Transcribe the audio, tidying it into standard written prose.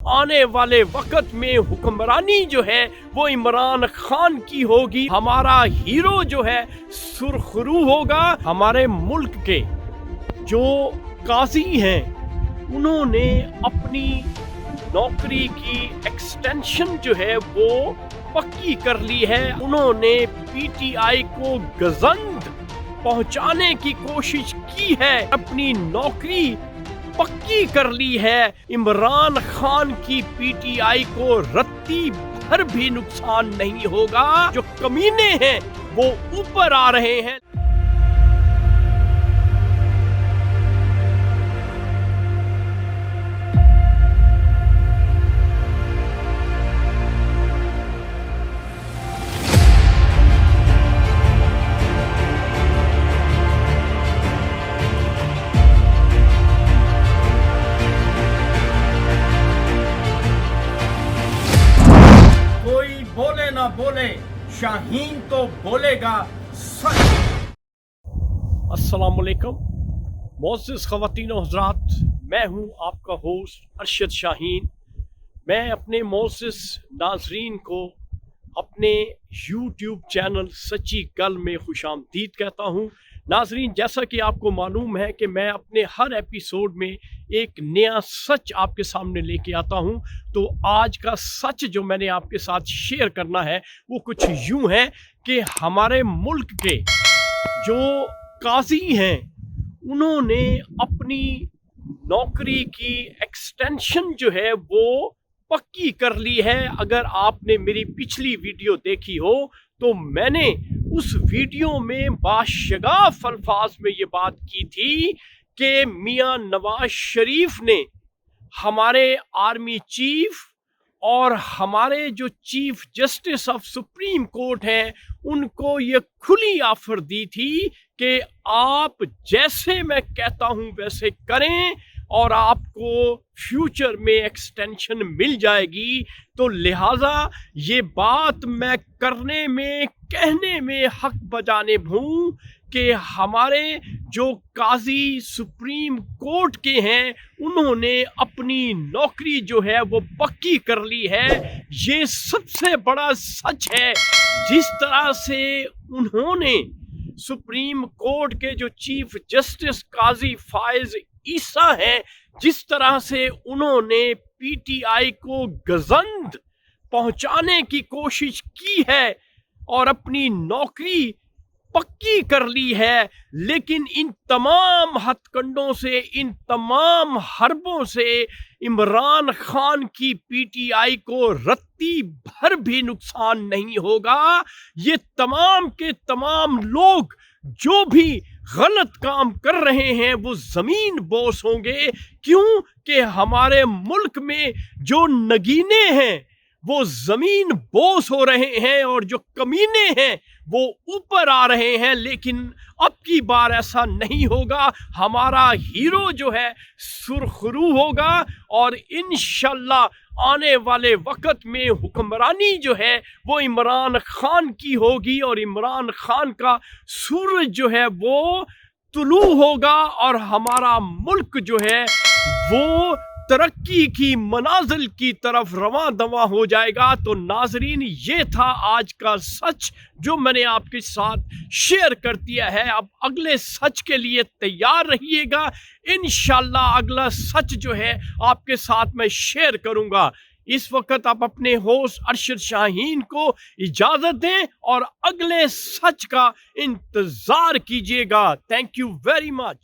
آنے والے وقت میں حکمرانی جو ہے وہ عمران خان کی ہوگی. ہمارا ہیرو جو ہے سرخرو ہوگا. ہمارے ملک کے جو قاضی ہیں انہوں نے اپنی نوکری کی ایکسٹینشن جو ہے وہ پکی کر لی ہے. انہوں نے پی ٹی آئی کو گزند پہنچانے کی کوشش کی ہے. اپنی نوکری پکی کر لی ہے. عمران خان کی پی ٹی آئی کو رتی بھر بھی نقصان نہیں ہوگا. جو کمینے ہیں وہ اوپر آ رہے ہیں. بولے نہ بولے شاہین تو بولے گا سچ. السلام علیکم معزز خواتین و حضرات، میں ہوں آپ کا ہوسٹ ارشد شاہین. میں اپنے معزز ناظرین کو اپنے یوٹیوب چینل سچی گل میں خوش آمدید کہتا ہوں. ناظرین، جیسا کہ آپ کو معلوم ہے کہ میں اپنے ہر ایپیسوڈ میں ایک نیا سچ آپ کے سامنے لے کے آتا ہوں. تو آج کا سچ جو میں نے آپ کے ساتھ شیئر کرنا ہے وہ کچھ یوں ہے کہ ہمارے ملک کے جو قاضی ہیں انہوں نے اپنی نوکری کی ایکسٹینشن جو ہے وہ پکی کر لی ہے. اگر آپ نے میری پچھلی ویڈیو دیکھی ہو تو میں نے اس ویڈیو میں باشگاف الفاظ میں یہ بات کی تھی کہ میاں نواز شریف نے ہمارے آرمی چیف اور ہمارے جو chief justice of supreme court ہیں ان کو یہ کھلی آفر دی تھی کہ آپ جیسے میں کہتا ہوں ویسے کریں اور آپ کو فیوچر میں ایکسٹینشن مل جائے گی. تو لہٰذا یہ بات میں کرنے میں کہنے میں حق بجانب ہوں کہ ہمارے جو قاضی سپریم کورٹ کے ہیں انہوں نے اپنی نوکری جو ہے وہ پکی کر لی ہے. یہ سب سے بڑا سچ ہے. جس طرح سے انہوں نے سپریم کورٹ کے جو چیف جسٹس قاضی فائز عیسیٰ ہیں، جس طرح سے انہوں نے پی ٹی آئی کو گزند پہنچانے کی کوشش کی ہے اور اپنی نوکری پکی کر لی ہے، لیکن ان تمام ہتھ کنڈوں سے، ان تمام حربوں سے عمران خان کی پی ٹی آئی کو رتی بھر بھی نقصان نہیں ہوگا. یہ تمام کے تمام لوگ جو بھی غلط کام کر رہے ہیں وہ زمین بوس ہوں گے. کیوں کہ ہمارے ملک میں جو نگینے ہیں وہ زمین بوس ہو رہے ہیں اور جو کمینے ہیں وہ اوپر آ رہے ہیں. لیکن اب کی بار ایسا نہیں ہوگا. ہمارا ہیرو جو ہے سرخرو ہوگا اور انشاءاللہ آنے والے وقت میں حکمرانی جو ہے وہ عمران خان کی ہوگی اور عمران خان کا سورج جو ہے وہ طلوع ہوگا اور ہمارا ملک جو ہے وہ ترقی کی منازل کی طرف رواں دواں ہو جائے گا. تو ناظرین، یہ تھا آج کا سچ جو میں نے آپ کے ساتھ شیئر کر دیا ہے. اب اگلے سچ کے لیے تیار رہیے گا. انشاءاللہ اگلا سچ جو ہے آپ کے ساتھ میں شیئر کروں گا. اس وقت آپ اپنے ہوسٹ ارشد شاہین کو اجازت دیں اور اگلے سچ کا انتظار کیجیے گا. Thank you very much.